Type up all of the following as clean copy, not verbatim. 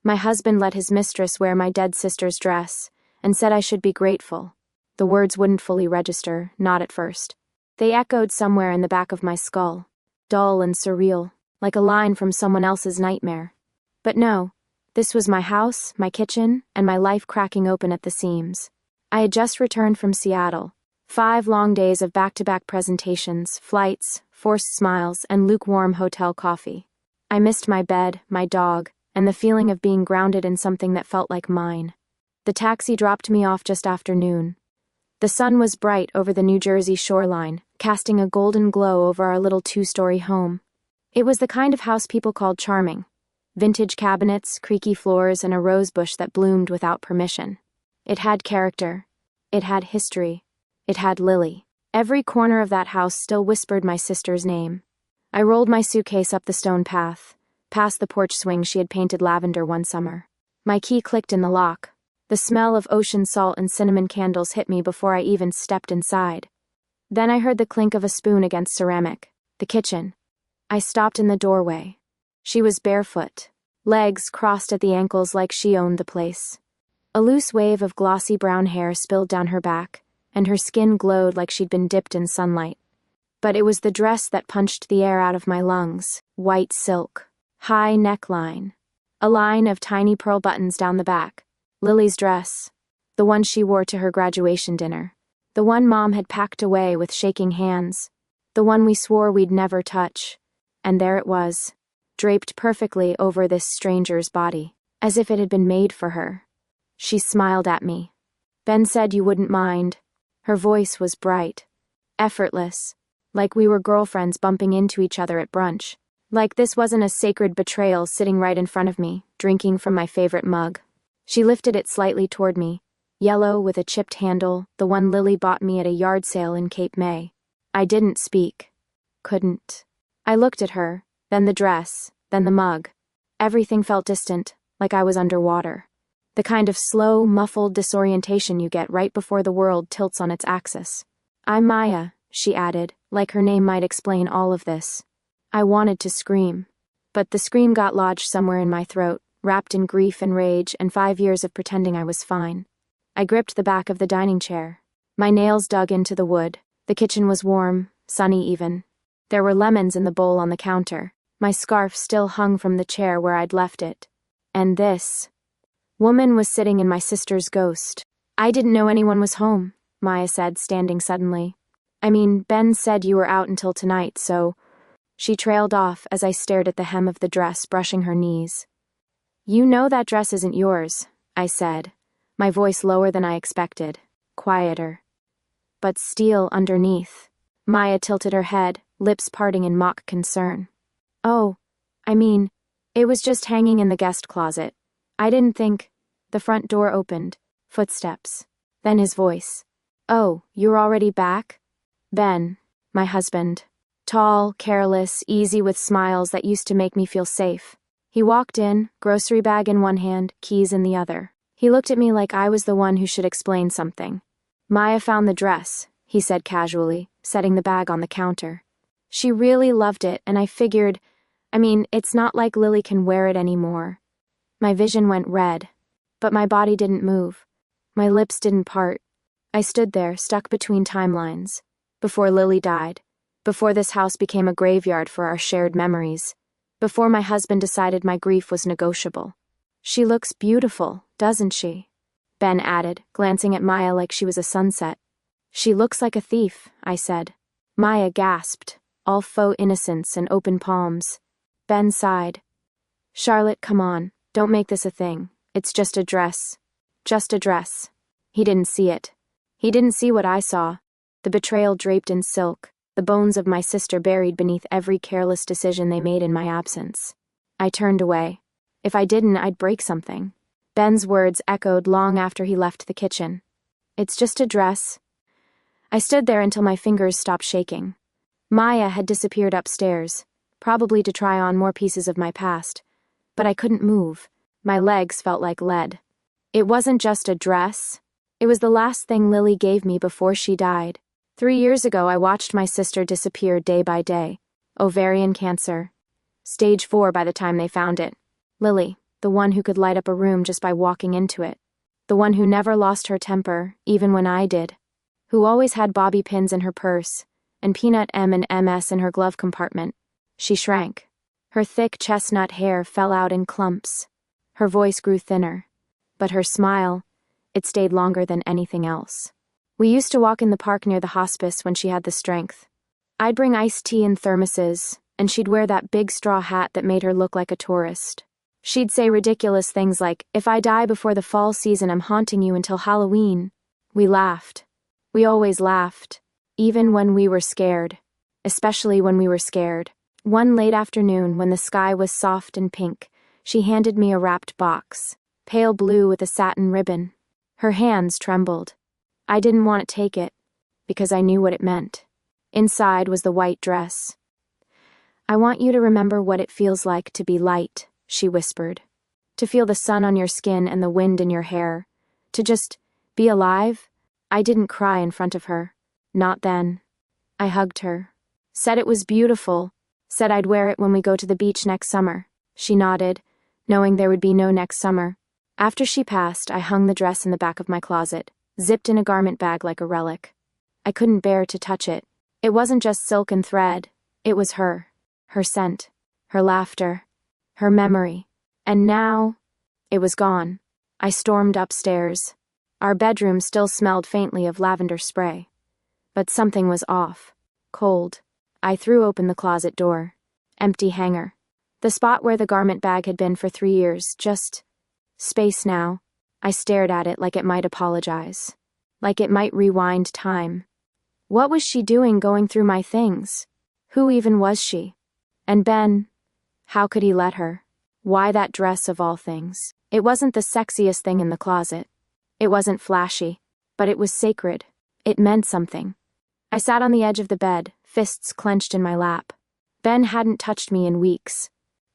My husband let his mistress wear my dead sister's dress, and said I should be grateful. The words wouldn't fully register, not at first. They echoed somewhere in the back of my skull, dull and surreal, like a line from someone else's nightmare. But no, this was my house, my kitchen, and my life cracking open at the seams. I had just returned from Seattle. 5 long days of back-to-back presentations, flights, forced smiles, and lukewarm hotel coffee. I missed my bed, my dog, and the feeling of being grounded in something that felt like mine. The taxi dropped me off just after noon. The sun was bright over the New Jersey shoreline, casting a golden glow over our little 2-story home. It was the kind of house people called charming. Vintage cabinets, creaky floors, and a rose bush that bloomed without permission. It had character. It had history. It had Lily. Every corner of that house still whispered my sister's name. I rolled my suitcase up the stone path, past the porch swing she had painted lavender one summer. My key clicked in the lock. The smell of ocean salt and cinnamon candles hit me before I even stepped inside. Then I heard the clink of a spoon against ceramic. The kitchen. I stopped in the doorway. She was barefoot, legs crossed at the ankles like she owned the place. A loose wave of glossy brown hair spilled down her back, and her skin glowed like she'd been dipped in sunlight. But it was the dress that punched the air out of my lungs. White silk, high neckline, a line of tiny pearl buttons down the back. Lily's dress, the one she wore to her graduation dinner, the one Mom had packed away with shaking hands, the one we swore we'd never touch. And there it was, draped perfectly over this stranger's body, as if it had been made for her. She smiled at me. Ben said you wouldn't mind. Her voice was bright, effortless, like we were girlfriends bumping into each other at brunch. Like this wasn't a sacred betrayal sitting right in front of me, drinking from my favorite mug. She lifted it slightly toward me, yellow with a chipped handle, the one Lily bought me at a yard sale in Cape May. I didn't speak. Couldn't. I looked at her, then the dress, then the mug. Everything felt distant, like I was underwater. The kind of slow, muffled disorientation you get right before the world tilts on its axis. I'm Maya, she added, like her name might explain all of this. I wanted to scream. But the scream got lodged somewhere in my throat, wrapped in grief and rage and 5 years of pretending I was fine. I gripped the back of the dining chair. My nails dug into the wood. The kitchen was warm, sunny even. There were lemons in the bowl on the counter. My scarf still hung from the chair where I'd left it. And this woman was sitting in my sister's ghost. I didn't know anyone was home, Maya said, standing suddenly. I mean, Ben said you were out until tonight, so... She trailed off as I stared at the hem of the dress, brushing her knees. You know that dress isn't yours, I said, my voice lower than I expected, quieter. But steel underneath. Maya tilted her head, lips parting in mock concern. Oh, I mean, it was just hanging in the guest closet. I didn't think... The front door opened. Footsteps. Then his voice. Oh, you're already back? Ben, my husband. Tall, careless, easy with smiles that used to make me feel safe. He walked in, grocery bag in one hand, keys in the other. He looked at me like I was the one who should explain something. Maya found the dress, he said casually, setting the bag on the counter. She really loved it, and I figured, it's not like Lily can wear it anymore. My vision went red, but my body didn't move. My lips didn't part. I stood there, stuck between timelines. Before Lily died. Before this house became a graveyard for our shared memories. Before my husband decided my grief was negotiable. She looks beautiful, doesn't she? Ben added, glancing at Maya like she was a sunset. She looks like a thief, I said. Maya gasped, all faux innocence and open palms. Ben sighed. Charlotte, come on, don't make this a thing. It's just a dress. Just a dress. He didn't see it. He didn't see what I saw. The betrayal draped in silk, the bones of my sister buried beneath every careless decision they made in my absence. I turned away. If I didn't, I'd break something. Ben's words echoed long after he left the kitchen. It's just a dress. I stood there until my fingers stopped shaking. Maya had disappeared upstairs, probably to try on more pieces of my past. But I couldn't move. My legs felt like lead. It wasn't just a dress. It was the last thing Lily gave me before she died. 3 years ago, I watched my sister disappear day by day. Ovarian cancer. Stage 4 by the time they found it. Lily, the one who could light up a room just by walking into it, the one who never lost her temper, even when I did, who always had bobby pins in her purse and peanut M&Ms in her glove compartment. She shrank. Her thick chestnut hair fell out in clumps. Her voice grew thinner. But her smile, it stayed longer than anything else. We used to walk in the park near the hospice when she had the strength. I'd bring iced tea in thermoses, and she'd wear that big straw hat that made her look like a tourist. She'd say ridiculous things like, "If I die before the fall season, I'm haunting you until Halloween." We laughed. We always laughed. Even when we were scared. Especially when we were scared. One late afternoon, when the sky was soft and pink, she handed me a wrapped box, pale blue with a satin ribbon. Her hands trembled. I didn't want to take it, because I knew what it meant. Inside was the white dress. "I want you to remember what it feels like to be light," she whispered. "To feel the sun on your skin and the wind in your hair. To just be alive." I didn't cry in front of her. Not then. I hugged her. Said it was beautiful. Said I'd wear it when we go to the beach next summer. She nodded, knowing there would be no next summer. After she passed, I hung the dress in the back of my closet, zipped in a garment bag like a relic. I couldn't bear to touch it. It wasn't just silk and thread. It was her. Her scent. Her laughter. Her memory. And now, it was gone. I stormed upstairs. Our bedroom still smelled faintly of lavender spray. But something was off. Cold. I threw open the closet door. Empty hanger. The spot where the garment bag had been for 3 years, just space now. I stared at it like it might apologize. Like it might rewind time. What was she doing going through my things? Who even was she? And Ben? How could he let her? Why that dress of all things? It wasn't the sexiest thing in the closet. It wasn't flashy. But it was sacred. It meant something. I sat on the edge of the bed, fists clenched in my lap. Ben hadn't touched me in weeks.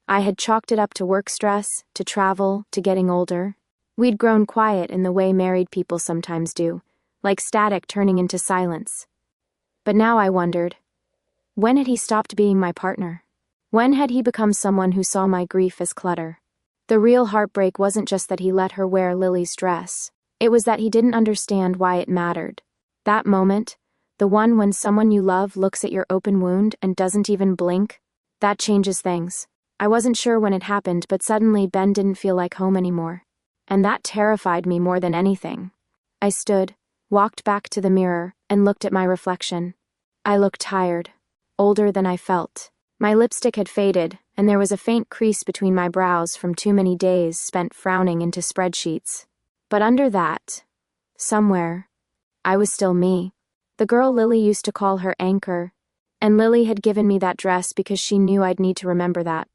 I had chalked it up to work stress, to travel, to getting older. We'd grown quiet in the way married people sometimes do, like static turning into silence. But now I wondered, when had he stopped being my partner? When had he become someone who saw my grief as clutter? The real heartbreak wasn't just that he let her wear Lily's dress. It was that he didn't understand why it mattered. That moment, the one when someone you love looks at your open wound and doesn't even blink, that changes things. I wasn't sure when it happened, but suddenly Ben didn't feel like home anymore. And that terrified me more than anything. I stood, walked back to the mirror, and looked at my reflection. I looked tired, older than I felt. My lipstick had faded, and there was a faint crease between my brows from too many days spent frowning into spreadsheets. But under that, somewhere, I was still me. The girl Lily used to call her anchor, and Lily had given me that dress because she knew I'd need to remember that.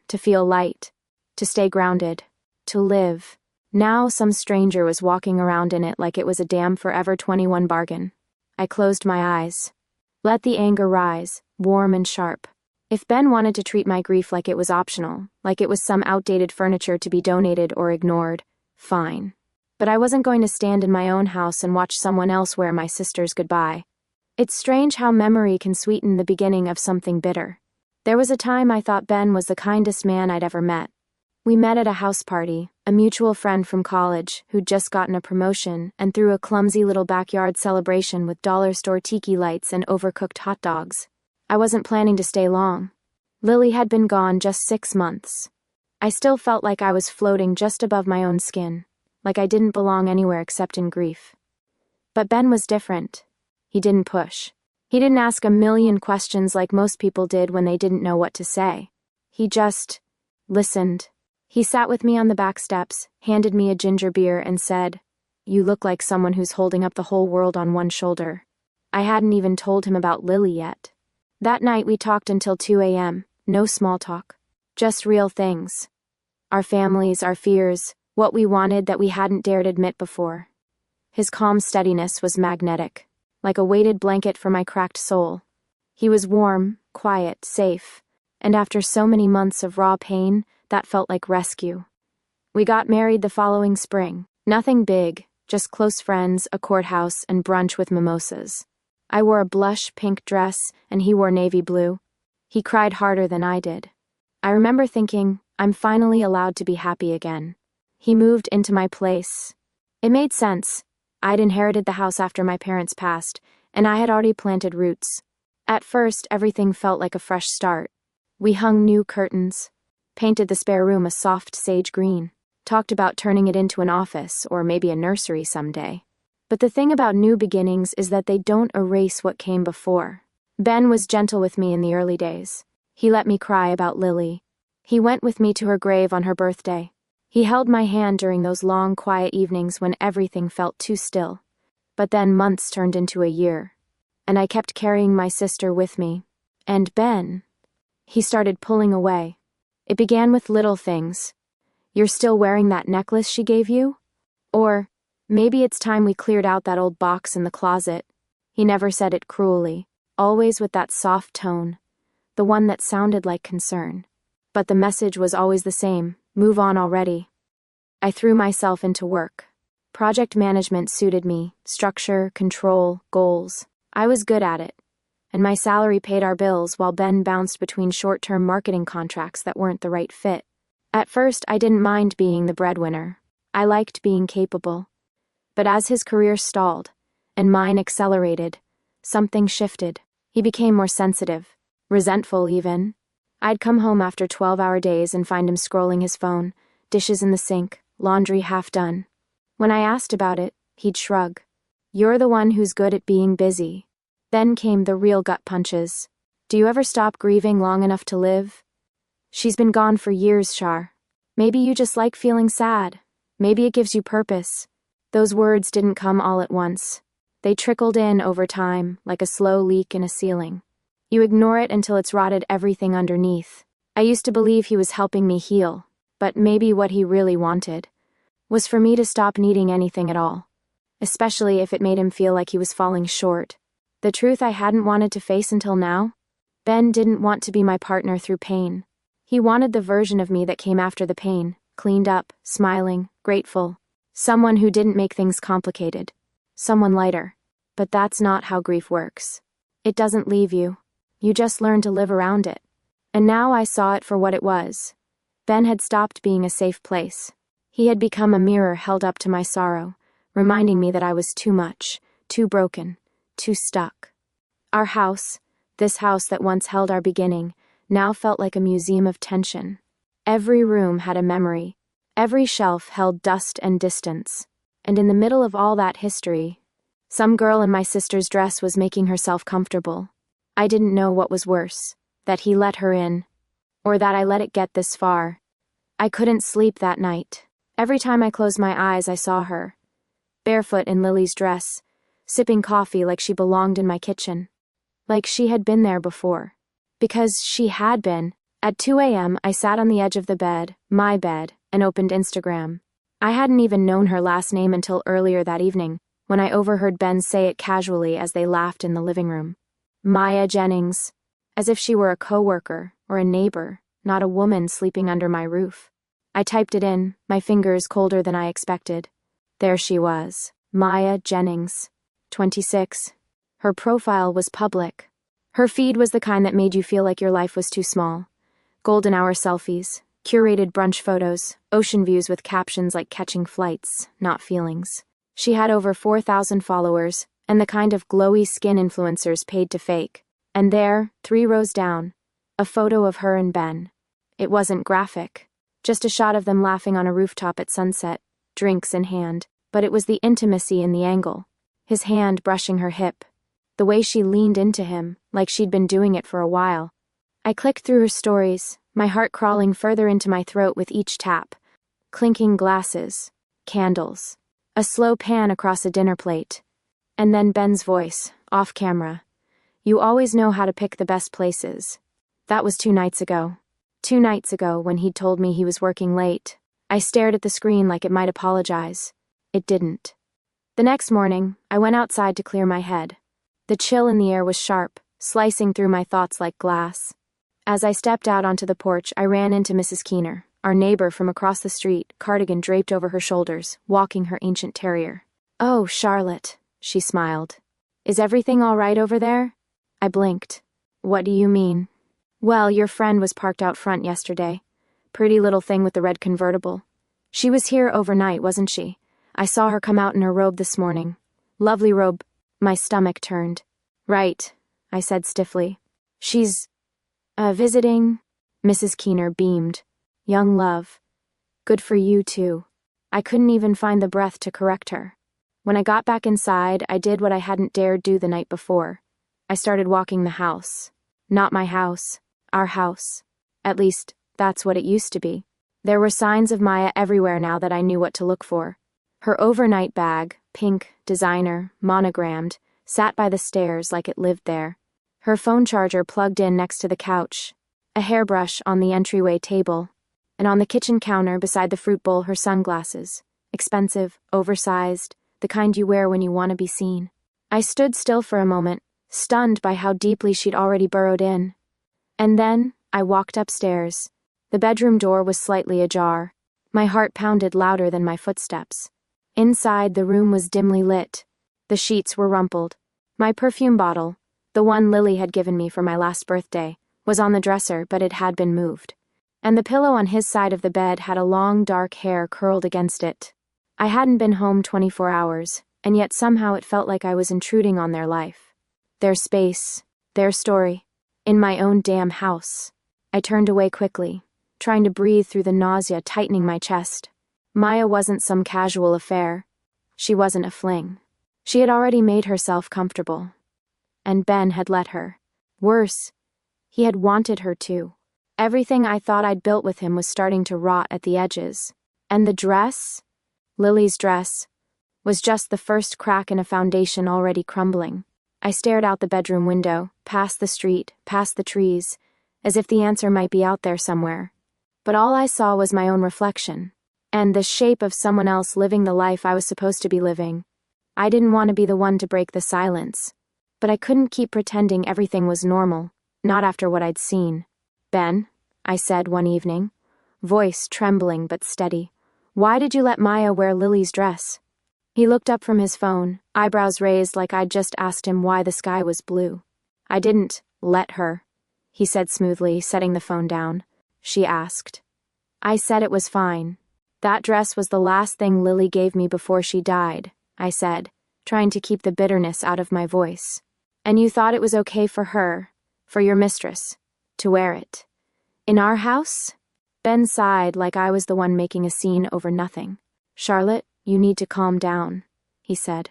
To feel light, to stay grounded, to live. Now some stranger was walking around in it like it was a damn Forever 21 bargain. I closed my eyes. Let the anger rise, warm and sharp. If Ben wanted to treat my grief like it was optional, like it was some outdated furniture to be donated or ignored, fine. But I wasn't going to stand in my own house and watch someone else wear my sister's goodbye. It's strange how memory can sweeten the beginning of something bitter. There was a time I thought Ben was the kindest man I'd ever met. We met at a house party, a mutual friend from college who'd just gotten a promotion and threw a clumsy little backyard celebration with dollar store tiki lights and overcooked hot dogs. I wasn't planning to stay long. Lily had been gone just 6 months. I still felt like I was floating just above my own skin. Like I didn't belong anywhere except in grief. But Ben was different. He didn't push. He didn't ask a million questions like most people did when they didn't know what to say. He just listened. He sat with me on the back steps, handed me a ginger beer, and said, "You look like someone who's holding up the whole world on one shoulder." I hadn't even told him about Lily yet. That night we talked until 2 a.m., no small talk. Just real things. Our families, our fears, what we wanted that we hadn't dared admit before. His calm steadiness was magnetic, like a weighted blanket for my cracked soul. He was warm, quiet, safe, and after so many months of raw pain, that felt like rescue. We got married the following spring. Nothing big, just close friends, a courthouse, and brunch with mimosas. I wore a blush pink dress, and he wore navy blue. He cried harder than I did. I remember thinking, I'm finally allowed to be happy again. He moved into my place. It made sense. I'd inherited the house after my parents passed, and I had already planted roots. At first, everything felt like a fresh start. We hung new curtains, painted the spare room a soft sage green, talked about turning it into an office or maybe a nursery someday. But the thing about new beginnings is that they don't erase what came before. Ben was gentle with me in the early days. He let me cry about Lily. He went with me to her grave on her birthday. He held my hand during those long, quiet evenings when everything felt too still. But then months turned into a year, and I kept carrying my sister with me. And Ben, he started pulling away. It began with little things. You're still wearing that necklace she gave you? Or, maybe it's time we cleared out that old box in the closet. He never said it cruelly, always with that soft tone, the one that sounded like concern. But the message was always the same: move on already. I threw myself into work. Project management suited me, structure, control, goals. I was good at it. And my salary paid our bills while Ben bounced between short-term marketing contracts that weren't the right fit. At first, I didn't mind being the breadwinner. I liked being capable. But as his career stalled, and mine accelerated, something shifted. He became more sensitive, resentful even. I'd come home after 12-hour days and find him scrolling his phone, dishes in the sink, laundry half done. When I asked about it, he'd shrug. You're the one who's good at being busy. Then came the real gut punches. Do you ever stop grieving long enough to live? She's been gone for years, Shar. Maybe you just like feeling sad. Maybe it gives you purpose. Those words didn't come all at once. They trickled in over time, like a slow leak in a ceiling. You ignore it until it's rotted everything underneath. I used to believe he was helping me heal, but maybe what he really wanted was for me to stop needing anything at all, especially if it made him feel like he was falling short. The truth I hadn't wanted to face until now? Ben didn't want to be my partner through pain. He wanted the version of me that came after the pain, cleaned up, smiling, grateful. Someone who didn't make things complicated. Someone lighter. But that's not how grief works. It doesn't leave you. You just learn to live around it. And now I saw it for what it was. Ben had stopped being a safe place. He had become a mirror held up to my sorrow, reminding me that I was too much, too broken, too stuck. Our house, this house that once held our beginning, now felt like a museum of tension. Every room had a memory. Every shelf held dust and distance. And in the middle of all that history, some girl in my sister's dress was making herself comfortable. I didn't know what was worse, that he let her in, or that I let it get this far. I couldn't sleep that night. Every time I closed my eyes, I saw her, barefoot in Lily's dress, sipping coffee like she belonged in my kitchen. Like she had been there before. Because she had been. At 2 a.m., I sat on the edge of the bed, my bed, and opened Instagram. I hadn't even known her last name until earlier that evening, when I overheard Ben say it casually as they laughed in the living room. Maya Jennings. As if she were a coworker or a neighbor, not a woman sleeping under my roof. I typed it in, my fingers colder than I expected. There she was. Maya Jennings. 26. Her profile was public. Her feed was the kind that made you feel like your life was too small. Golden hour selfies, curated brunch photos, ocean views with captions like catching flights, not feelings. She had over 4,000 followers, and the kind of glowy skin influencers paid to fake. And there, 3 rows down, a photo of her and Ben. It wasn't graphic, just a shot of them laughing on a rooftop at sunset, drinks in hand, but it was the intimacy in the angle. His hand brushing her hip. The way she leaned into him, like she'd been doing it for a while. I clicked through her stories, my heart crawling further into my throat with each tap. Clinking glasses, candles, a slow pan across a dinner plate. And then Ben's voice, off camera. You always know how to pick the best places. That was 2 nights ago. 2 nights ago when he'd told me he was working late. I stared at the screen like it might apologize. It didn't. The next morning, I went outside to clear my head. The chill in the air was sharp, slicing through my thoughts like glass. As I stepped out onto the porch, I ran into Mrs. Keener, our neighbor from across the street, cardigan draped over her shoulders, walking her ancient terrier. "Oh, Charlotte," she smiled. "Is everything all right over there?" I blinked. "What do you mean?" Well, your friend was parked out front yesterday. Pretty little thing with the red convertible. She was here overnight, wasn't she? I saw her come out in her robe this morning. Lovely robe. My stomach turned. Right, I said stiffly. She's, visiting? Mrs. Keener beamed. Young love. Good for you, too. I couldn't even find the breath to correct her. When I got back inside, I did what I hadn't dared do the night before. I started walking the house. Not my house. Our house. At least, that's what it used to be. There were signs of Maya everywhere now that I knew what to look for. Her overnight bag, pink, designer, monogrammed, sat by the stairs like it lived there. Her phone charger plugged in next to the couch, a hairbrush on the entryway table, and on the kitchen counter beside the fruit bowl her sunglasses, expensive, oversized, the kind you wear when you want to be seen. I stood still for a moment, stunned by how deeply she'd already burrowed in. And then, I walked upstairs. The bedroom door was slightly ajar. My heart pounded louder than my footsteps. Inside, the room was dimly lit. The sheets were rumpled. My perfume bottle, the one Lily had given me for my last birthday, was on the dresser, but it had been moved. And the pillow on his side of the bed had a long dark hair curled against it. I hadn't been home 24 hours, and yet somehow it felt like I was intruding on their life. Their space, their story, in my own damn house. I turned away quickly, trying to breathe through the nausea tightening my chest. Maya wasn't some casual affair. She wasn't a fling. She had already made herself comfortable. And Ben had let her. Worse, he had wanted her to. Everything I thought I'd built with him was starting to rot at the edges. And the dress, Lily's dress, was just the first crack in a foundation already crumbling. I stared out the bedroom window, past the street, past the trees, as if the answer might be out there somewhere. But all I saw was my own reflection, and the shape of someone else living the life I was supposed to be living. I didn't want to be the one to break the silence, but I couldn't keep pretending everything was normal, not after what I'd seen. Ben, I said one evening, voice trembling but steady, why did you let Maya wear Lily's dress? He looked up from his phone, eyebrows raised like I'd just asked him why the sky was blue. I didn't let her, he said smoothly, setting the phone down. She asked. I said it was fine. That dress was the last thing Lily gave me before she died, I said, trying to keep the bitterness out of my voice. And you thought it was okay for her, for your mistress, to wear it. In our house? Ben sighed like I was the one making a scene over nothing. Charlotte, you need to calm down, he said.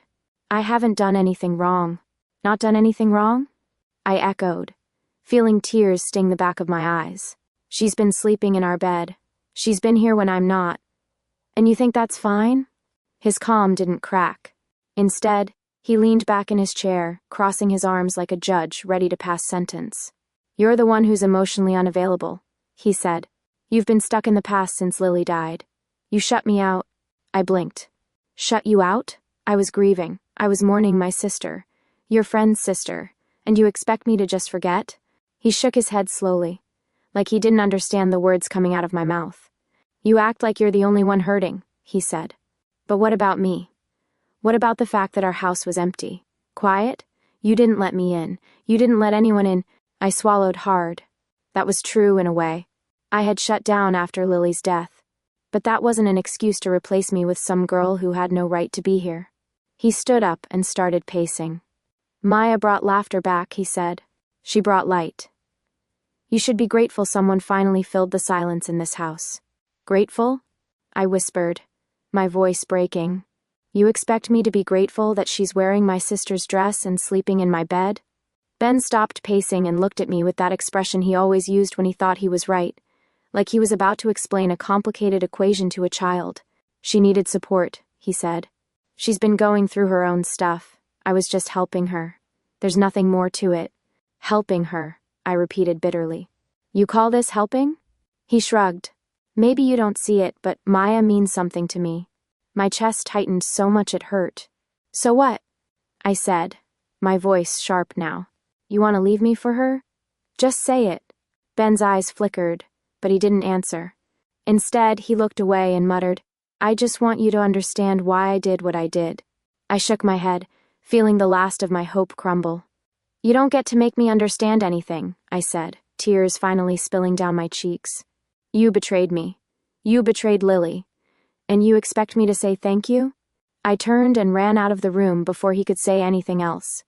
I haven't done anything wrong. Not done anything wrong? I echoed, feeling tears sting the back of my eyes. She's been sleeping in our bed. She's been here when I'm not. And you think that's fine? His calm didn't crack. Instead, he leaned back in his chair, crossing his arms like a judge ready to pass sentence. You're the one who's emotionally unavailable, he said. You've been stuck in the past since Lily died. You shut me out. I blinked. Shut you out? I was grieving. I was mourning my sister. Your friend's sister. And you expect me to just forget? He shook his head slowly, like he didn't understand the words coming out of my mouth. You act like you're the only one hurting, he said. But what about me? What about the fact that our house was empty? Quiet? You didn't let me in. You didn't let anyone in. I swallowed hard. That was true in a way. I had shut down after Lily's death. But that wasn't an excuse to replace me with some girl who had no right to be here. He stood up and started pacing. Maya brought laughter back, he said. She brought light. You should be grateful someone finally filled the silence in this house. Grateful? I whispered, my voice breaking. You expect me to be grateful that she's wearing my sister's dress and sleeping in my bed? Ben stopped pacing and looked at me with that expression he always used when he thought he was right, like he was about to explain a complicated equation to a child. She needed support, he said. She's been going through her own stuff. I was just helping her. There's nothing more to it. Helping her, I repeated bitterly. You call this helping? He shrugged. Maybe you don't see it, but Maya means something to me. My chest tightened so much it hurt. So what? I said, my voice sharp now. You want to leave me for her? Just say it. Ben's eyes flickered, but he didn't answer. Instead, he looked away and muttered, I just want you to understand why I did what I did. I shook my head, feeling the last of my hope crumble. You don't get to make me understand anything, I said. tears finally spilling down my cheeks. You betrayed me. You betrayed Lily. And you expect me to say thank you? I turned and ran out of the room before he could say anything else.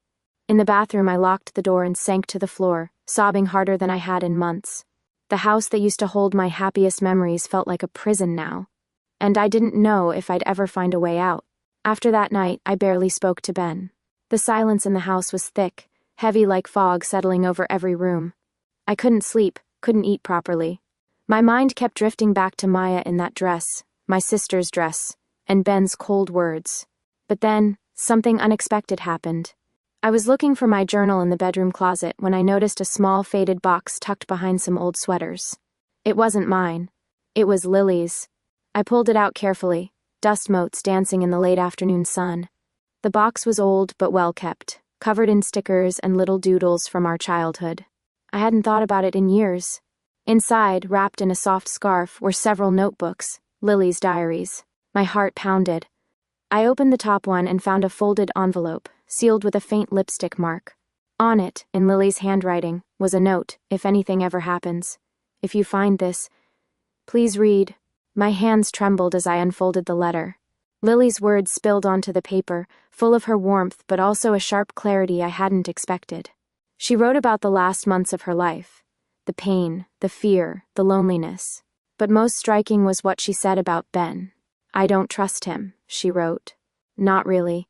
In the bathroom, I locked the door and sank to the floor, sobbing harder than I had in months. The house that used to hold my happiest memories felt like a prison now, and I didn't know if I'd ever find a way out. After that night, I barely spoke to Ben. The silence in the house was thick, heavy like fog settling over every room. I couldn't sleep, couldn't eat properly. My mind kept drifting back to Maya in that dress, my sister's dress, and Ben's cold words. But then, something unexpected happened. I was looking for my journal in the bedroom closet when I noticed a small faded box tucked behind some old sweaters. It wasn't mine. It was Lily's. I pulled it out carefully, dust motes dancing in the late afternoon sun. The box was old but well kept, covered in stickers and little doodles from our childhood. I hadn't thought about it in years. Inside, wrapped in a soft scarf, were several notebooks, Lily's diaries. My heart pounded. I opened the top one and found a folded envelope, sealed with a faint lipstick mark. On it, in Lily's handwriting, was a note, if anything ever happens. If you find this, please read. My hands trembled as I unfolded the letter. Lily's words spilled onto the paper, full of her warmth but also a sharp clarity I hadn't expected. She wrote about the last months of her life. The pain, the fear, the loneliness. But most striking was what she said about Ben. I don't trust him, she wrote. Not really.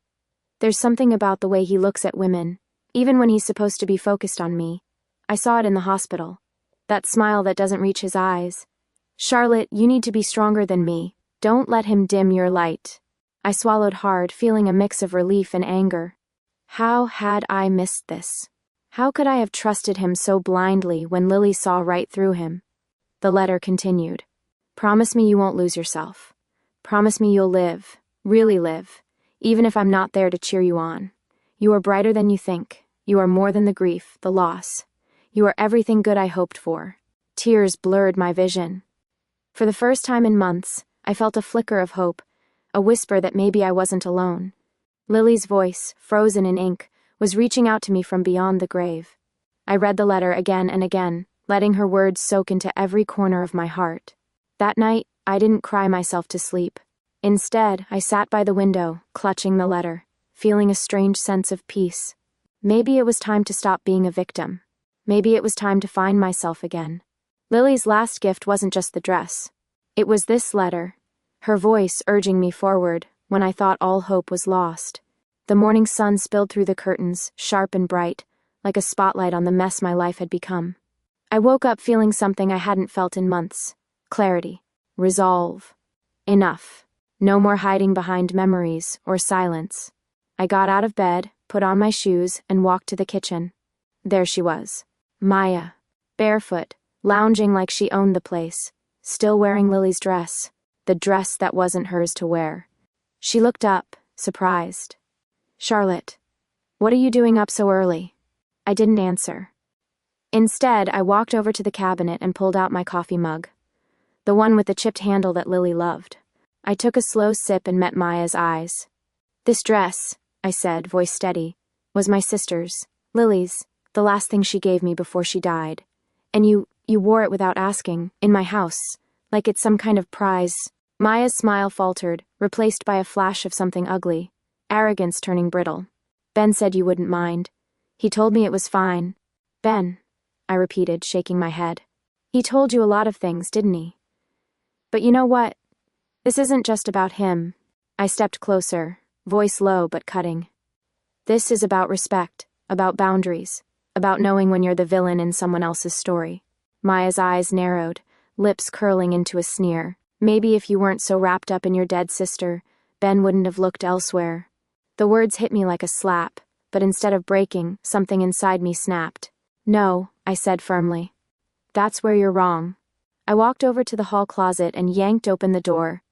There's something about the way he looks at women, even when he's supposed to be focused on me. I saw it in the hospital. That smile that doesn't reach his eyes. Charlotte, you need to be stronger than me. Don't let him dim your light. I swallowed hard, feeling a mix of relief and anger. How had I missed this? How could I have trusted him so blindly when Lily saw right through him? The letter continued. Promise me you won't lose yourself. Promise me you'll live, really live, even if I'm not there to cheer you on. You are brighter than you think. You are more than the grief, the loss. You are everything good I hoped for. Tears blurred my vision. For the first time in months, I felt a flicker of hope, a whisper that maybe I wasn't alone. Lily's voice, frozen in ink, was reaching out to me from beyond the grave. I read the letter again and again, letting her words soak into every corner of my heart. That night, I didn't cry myself to sleep. Instead, I sat by the window, clutching the letter, feeling a strange sense of peace. Maybe it was time to stop being a victim. Maybe it was time to find myself again. Lily's last gift wasn't just the dress. It was this letter, her voice urging me forward when I thought all hope was lost. The morning sun spilled through the curtains, sharp and bright, like a spotlight on the mess my life had become. I woke up feeling something I hadn't felt in months. Clarity. Resolve. Enough. No more hiding behind memories or silence. I got out of bed, put on my shoes, and walked to the kitchen. There she was. Maya. Barefoot, lounging like she owned the place, still wearing Lily's dress, the dress that wasn't hers to wear. She looked up, surprised. Charlotte, what are you doing up so early? I didn't answer. Instead, I walked over to the cabinet and pulled out my coffee mug. The one with the chipped handle that Lily loved. I took a slow sip and met Maya's eyes. This dress, I said, voice steady, was my sister's, Lily's, the last thing she gave me before she died. And you wore it without asking, in my house, like it's some kind of prize. Maya's smile faltered, replaced by a flash of something ugly, arrogance turning brittle. Ben said you wouldn't mind. He told me it was fine. Ben, I repeated, shaking my head. He told you a lot of things, didn't he? But you know what? This isn't just about him. I stepped closer, voice low but cutting. This is about respect, about boundaries, about knowing when you're the villain in someone else's story. Maya's eyes narrowed, lips curling into a sneer. Maybe if you weren't so wrapped up in your dead sister, Ben wouldn't have looked elsewhere. The words hit me like a slap, but instead of breaking, something inside me snapped. No, I said firmly. That's where you're wrong. I walked over to the hall closet and yanked open the door.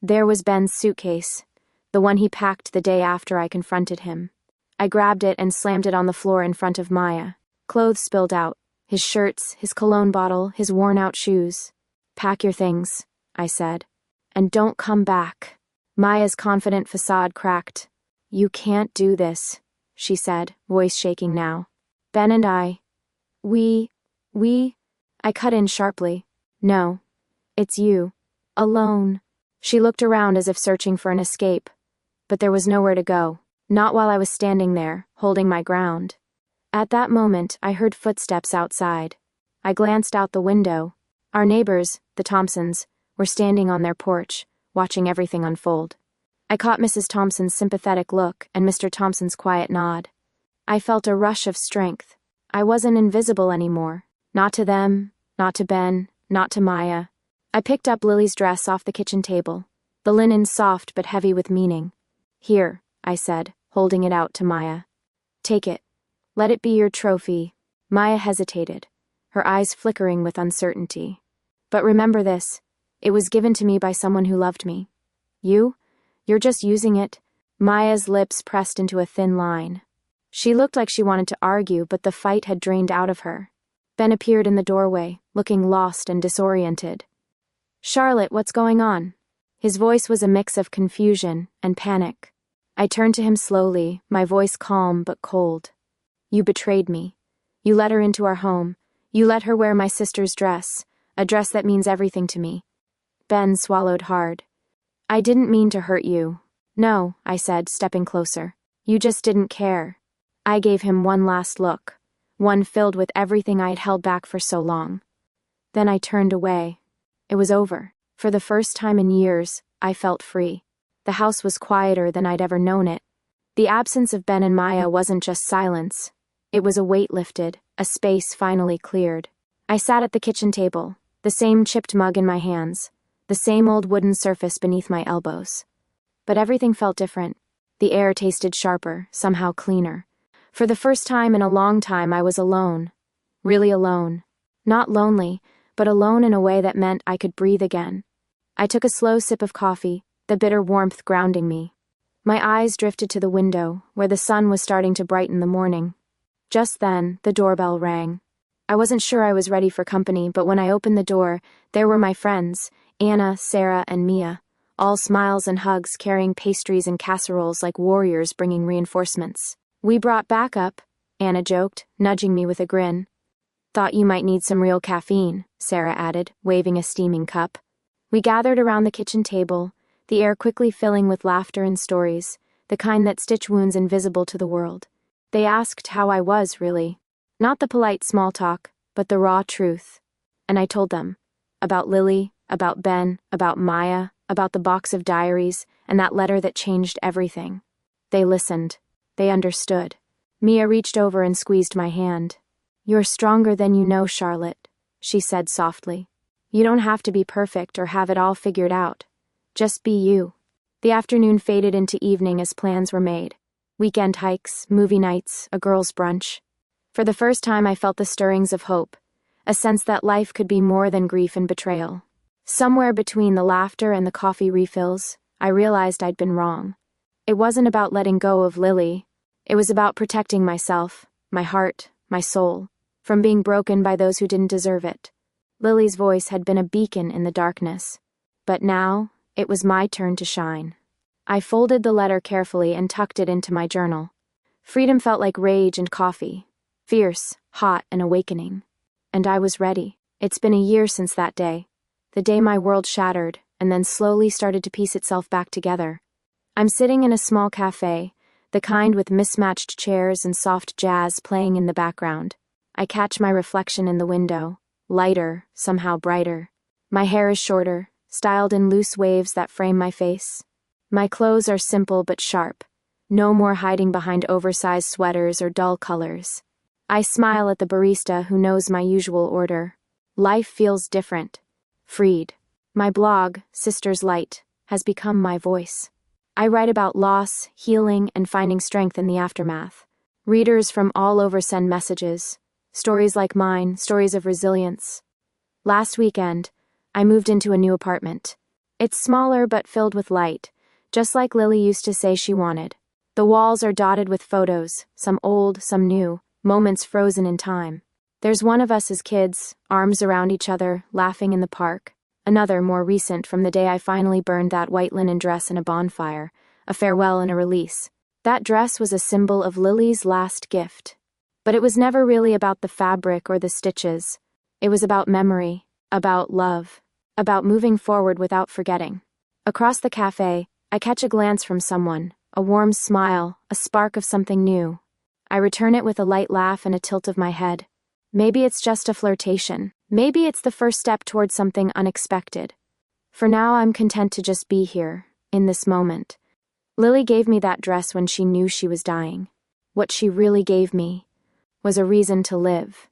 There was Ben's suitcase, the one he packed the day after I confronted him. I grabbed it and slammed it on the floor in front of Maya. Clothes spilled out, his shirts, his cologne bottle, his worn-out shoes. Pack your things, I said. And don't come back. Maya's confident facade cracked. You can't do this, she said, voice shaking now. Ben and I, we We? I cut in sharply. No. It's you. Alone. She looked around as if searching for an escape, but there was nowhere to go, not while I was standing there, holding my ground. At that moment, I heard footsteps outside. I glanced out the window. Our neighbors, the Thompsons, were standing on their porch, watching everything unfold. I caught Mrs. Thompson's sympathetic look and Mr. Thompson's quiet nod. I felt a rush of strength. I wasn't invisible anymore. Not to them, not to Ben, not to Maya. I picked up Lily's dress off the kitchen table, the linen soft but heavy with meaning. Here, I said, holding it out to Maya. Take it. Let it be your trophy. Maya hesitated, her eyes flickering with uncertainty. But remember this, it was given to me by someone who loved me. You? You're just using it. Maya's lips pressed into a thin line. She looked like she wanted to argue, but the fight had drained out of her. Ben appeared in the doorway, looking lost and disoriented. Charlotte, what's going on? His voice was a mix of confusion and panic. I turned to him slowly, my voice calm but cold. You betrayed me. You let her into our home. You let her wear my sister's dress, a dress that means everything to me. Ben swallowed hard. I didn't mean to hurt you. No, I said, stepping closer. You just didn't care. I gave him one last look, one filled with everything I had held back for so long. Then I turned away. It was over. For the first time in years, I felt free. The house was quieter than I'd ever known it. The absence of Ben and Maya wasn't just silence. It was a weight lifted, a space finally cleared. I sat at the kitchen table, the same chipped mug in my hands, the same old wooden surface beneath my elbows. But everything felt different. The air tasted sharper, somehow cleaner. For the first time in a long time, I was alone. Really alone. Not lonely, but alone in a way that meant I could breathe again. I took a slow sip of coffee, the bitter warmth grounding me. My eyes drifted to the window, where the sun was starting to brighten the morning. Just then, the doorbell rang. I wasn't sure I was ready for company, but when I opened the door, there were my friends, Anna, Sarah, and Mia, all smiles and hugs, carrying pastries and casseroles like warriors bringing reinforcements. We brought backup, Anna joked, nudging me with a grin. Thought you might need some real caffeine, Sarah added, waving a steaming cup. We gathered around the kitchen table, the air quickly filling with laughter and stories, the kind that stitch wounds invisible to the world. They asked how I was, really. Not the polite small talk, but the raw truth. And I told them. About Lily, about Ben, about Maya, about the box of diaries, and that letter that changed everything. They listened. They understood. Mia reached over and squeezed my hand. You're stronger than you know, Charlotte, she said softly. You don't have to be perfect or have it all figured out. Just be you. The afternoon faded into evening as plans were made. Weekend hikes, movie nights, a girls' brunch. For the first time I felt the stirrings of hope, a sense that life could be more than grief and betrayal. Somewhere between the laughter and the coffee refills, I realized I'd been wrong. It wasn't about letting go of Lily. It was about protecting myself, my heart, my soul, from being broken by those who didn't deserve it. Lily's voice had been a beacon in the darkness. But now, it was my turn to shine. I folded the letter carefully and tucked it into my journal. Freedom felt like rage and coffee. Fierce, hot, and awakening. And I was ready. It's been a year since that day. The day my world shattered, and then slowly started to piece itself back together. I'm sitting in a small cafe, the kind with mismatched chairs and soft jazz playing in the background. I catch my reflection in the window, lighter, somehow brighter. My hair is shorter, styled in loose waves that frame my face. My clothes are simple but sharp. No more hiding behind oversized sweaters or dull colors. I smile at the barista who knows my usual order. Life feels different. Freed. My blog, Sister's Light, has become my voice. I write about loss, healing, and finding strength in the aftermath. Readers from all over send messages. Stories like mine, stories of resilience. Last weekend, I moved into a new apartment. It's smaller but filled with light, just like Lily used to say she wanted. The walls are dotted with photos, some old, some new, moments frozen in time. There's one of us as kids, arms around each other, laughing in the park. Another, more recent, from the day I finally burned that white linen dress in a bonfire, a farewell and a release. That dress was a symbol of Lily's last gift. But it was never really about the fabric or the stitches. It was about memory, about love, about moving forward without forgetting. Across the cafe, I catch a glance from someone, a warm smile, a spark of something new. I return it with a light laugh and a tilt of my head. Maybe it's just a flirtation. Maybe it's the first step towards something unexpected. For now, I'm content to just be here, in this moment. Lily gave me that dress when she knew she was dying. What she really gave me was a reason to live.